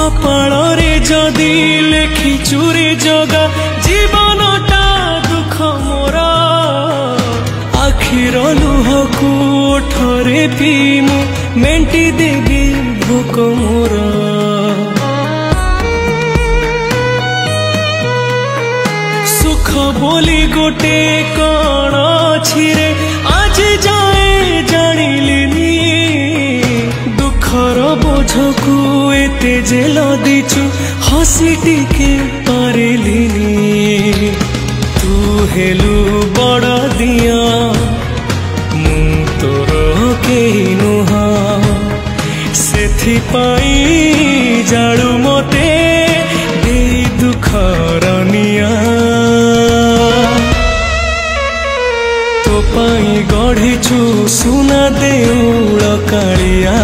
कपाଳରେ जदि लेखिचु रे जगा जीवनटा दुख मोर आखिर लुहकु ओठरे पीमु मेंटी देबी भोक मोर सुख बोली गोटे कण अछि रे आज जाए जानिलिनी दुखर बोझकु एते जे लदिचु हसी टिके पारिलिनी तू हेलु बड़ दिया मु तोर केही नुह सेथिपाई जाळु मते देई दुखर निया तो पाई गढ़िछु सुना देउळ कालिया।